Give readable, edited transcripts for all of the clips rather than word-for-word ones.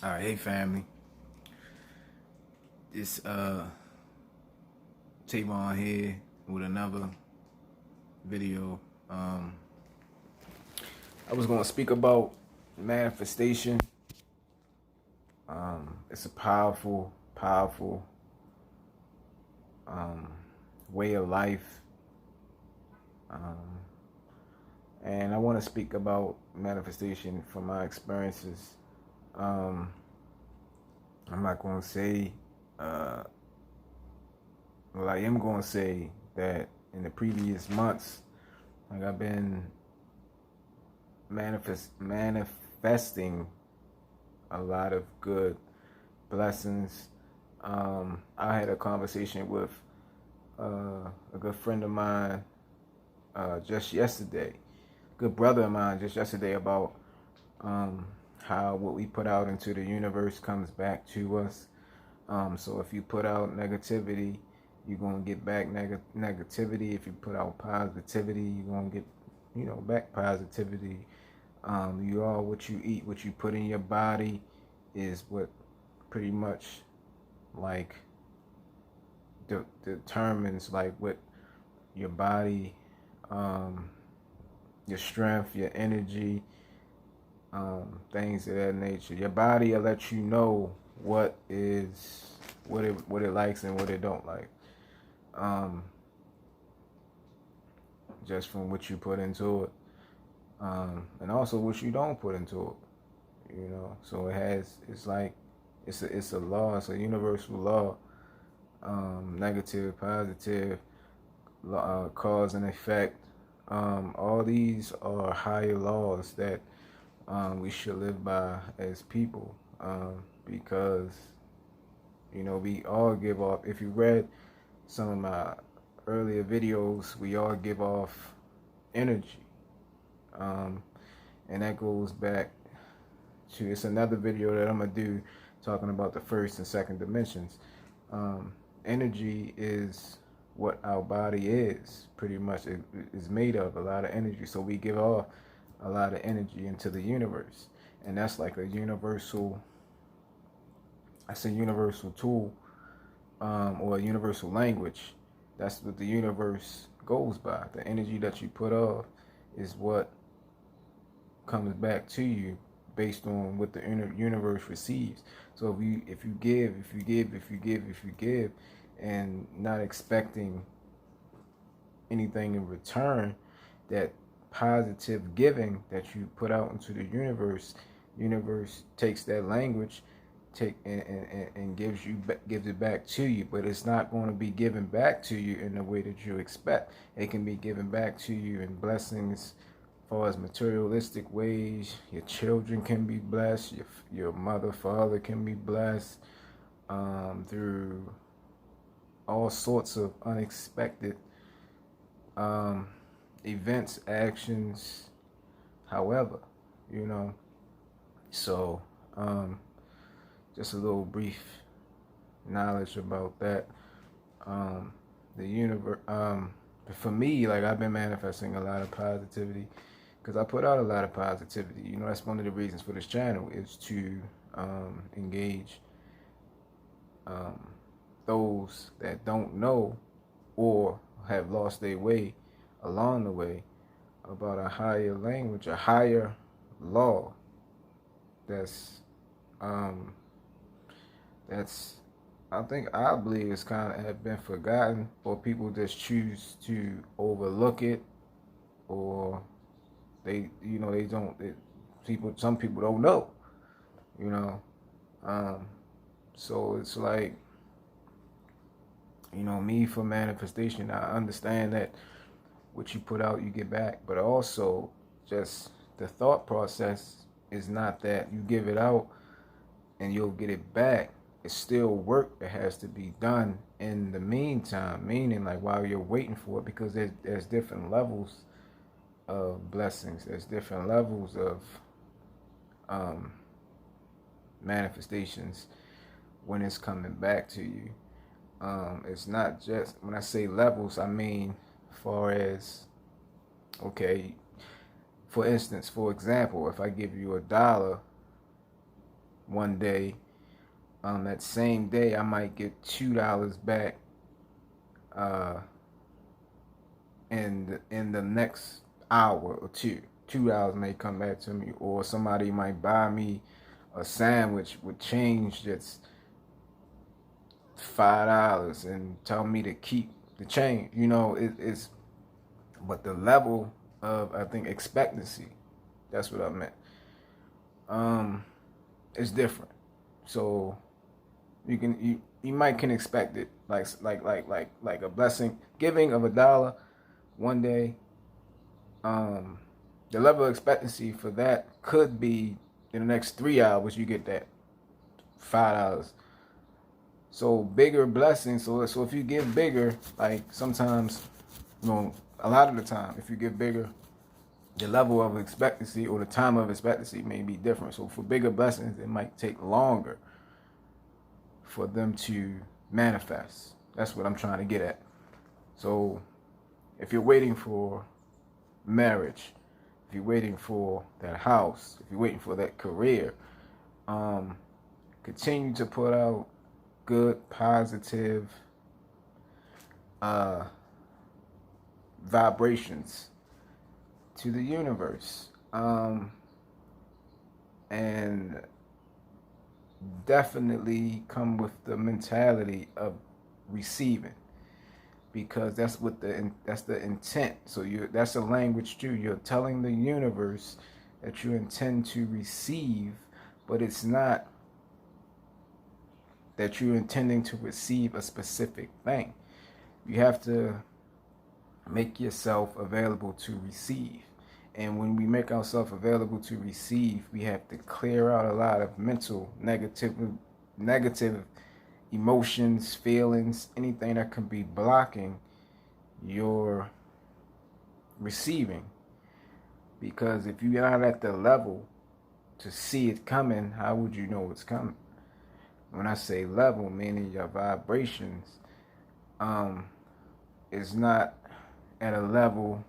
Alright, hey family. This Tavon here with another video. I was gonna speak about manifestation. It's a powerful way of life. And I want to speak about manifestation from my experiences. I'm not gonna say well, I am going to say that in the previous months, like I've been manifesting a lot of good blessings. I had a conversation with a good friend of mine just yesterday, good brother of mine just yesterday, about how what we put out into the universe comes back to us. So if you put out negativity, you're gonna get back negativity. If you put out positivity, you're gonna get, back positivity. You are what you eat. What you put in your body is what pretty much like determines like what your body, your strength, your energy, things of that nature. Your body will let you know what it likes and what it don't like. Just from what you put into it, and also what you don't put into it. So it's a law. It's a universal law. Negative, positive, cause and effect. All these are higher laws that we should live by as people, because we all give off. If you read some of my earlier videos, we all give off energy, and that goes back to, it's another video that I'm gonna do talking about the first and second dimensions. Energy is what our body is, pretty much. It is made of a lot of energy, so we give off a lot of energy into the universe, and that's like a universal tool, or a universal language. That's what the universe goes by. The energy that you put off is what comes back to you based on what the universe receives. So if you give, and not expecting anything in return, that positive giving that you put out into the universe takes that language, and gives it back to you. But it's not going to be given back to you in the way that you expect. It can be given back to you in blessings, as far as materialistic ways. Your children can be blessed. Your mother, father can be blessed, through all sorts of unexpected events, actions, however, so just a little brief knowledge about that. The universe, for me, like, I've been manifesting a lot of positivity because I put out a lot of positivity. That's one of the reasons for this channel, is to engage those that don't know or have lost their way along the way about a higher language, a higher law that's I believe it's kind of have been forgotten, or people just choose to overlook it, or some people don't know, so it's like, me, for manifestation, I understand that what you put out, you get back. But also, just the thought process is not that you give it out and you'll get it back. It's still work that has to be done in the meantime, meaning like while you're waiting for it, because there's different levels of blessings. There's different levels of manifestations when it's coming back to you. It's not just, when I say levels, I mean far as, okay, for instance, for example, if I give you $1, one day. That same day, I might get $2 back uh, in the next hour or two. $2 may come back to me, or somebody might buy me a sandwich with change that's $5 and tell me to keep the change. It's but the level of, I think, expectancy. That's what I meant. It's different. So you might can expect it like a blessing, giving of $1 one day. The level of expectancy for that could be in the next 3 hours you get that $5. So bigger blessings. So if you give bigger, like sometimes, a lot of the time, if you give bigger, the level of expectancy or the time of expectancy may be different. So for bigger blessings, it might take longer for them to manifest. That's what I'm trying to get at. So if you're waiting for marriage, if you're waiting for that house, if you're waiting for that career, continue to put out good, positive vibrations to the universe, and definitely come with the mentality of receiving, because that's the intent. So that's a language too. You're telling the universe that you intend to receive, but it's not that you're intending to receive a specific thing. You have to make yourself available to receive. And when we make ourselves available to receive, we have to clear out a lot of mental negative emotions, feelings, anything that can be blocking your receiving. Because if you're not at the level to see it coming, how would you know it's coming? When I say level, meaning your vibrations is not at a level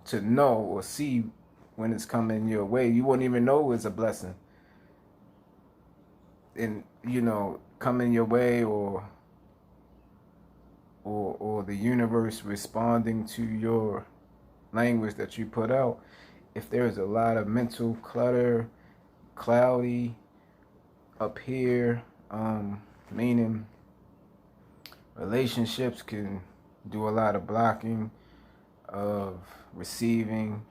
to know or see when it's coming your way. You wouldn't even know it's a blessing. And coming your way, or the universe responding to your language that you put out. If there's a lot of mental clutter, cloudy up here, meaning relationships can do a lot of blocking of receiving,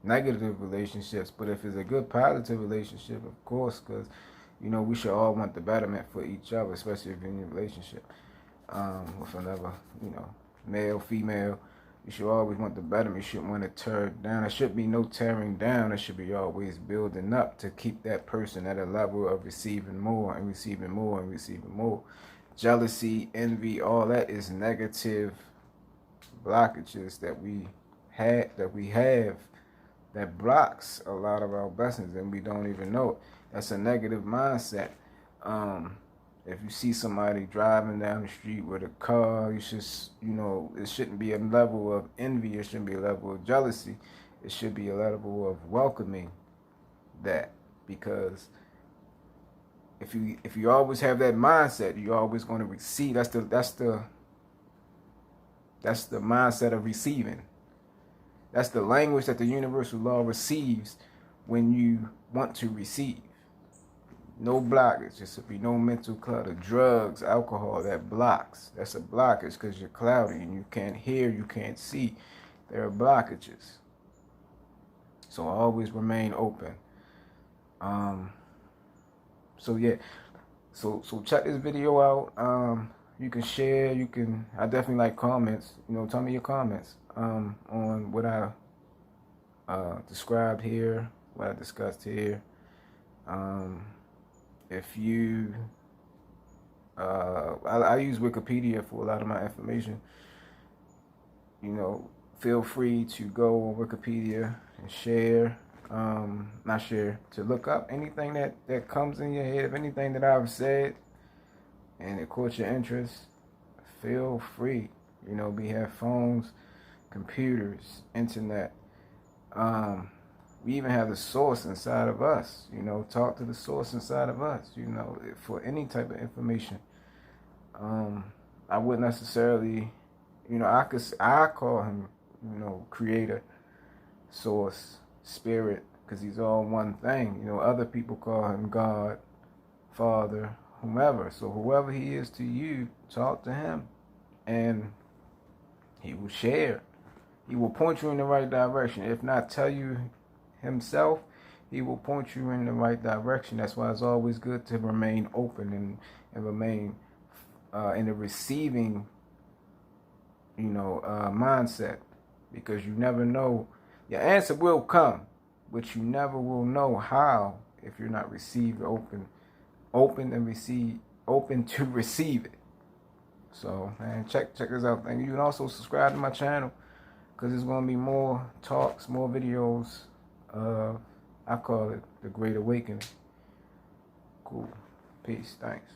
negative relationships. But if it's a good positive relationship, of course, because we should all want the betterment for each other, especially if you're in a relationship with another, male, female. You should always want the betterment. You shouldn't want to tear down. There should be no tearing down. There should be always building up to keep that person at a level of receiving more and receiving more and receiving more. Jealousy, envy, all that is negative blockages that we have that blocks a lot of our blessings, and we don't even know it. That's a negative mindset. If you see somebody driving down the street with a car, you should, it shouldn't be a level of envy. It shouldn't be a level of jealousy. It should be a level of welcoming that, because if you always have that mindset, you're always going to receive. That's the mindset of receiving. That's the language that the universal law receives when you want to receive. No blockage. There should be no mental clutter. Drugs, alcohol, that blocks. That's a blockage because you're cloudy and you can't hear, you can't see. There are blockages. So always remain open. So yeah. So check this video out. You can share. I definitely like comments. Tell me your comments on what I described here, what I discussed here. If you, I use Wikipedia for a lot of my information. Feel free to go on Wikipedia and share, to look up anything that comes in your head. If anything that I've said and it caught your interest, feel free. We have phones, computers, internet. We even have the source inside of us. Talk to the source inside of us. For any type of information. I wouldn't necessarily, I call him, creator, source, spirit, because he's all one thing. Other people call him God, Father, whomever. So whoever he is to you, talk to him, and he will share. He will point you in the right direction. If not tell you himself, he will point you in the right direction. That's why it's always good to remain open and remain in the receiving, mindset, because you never know. Your answer will come, but you never will know how if you're not received open and receive, open to receive it. So, man, check this out. Thank you. You can also subscribe to my channel, because there's going to be more talks, more videos. I call it The Great Awakening. Cool. Peace. Thanks.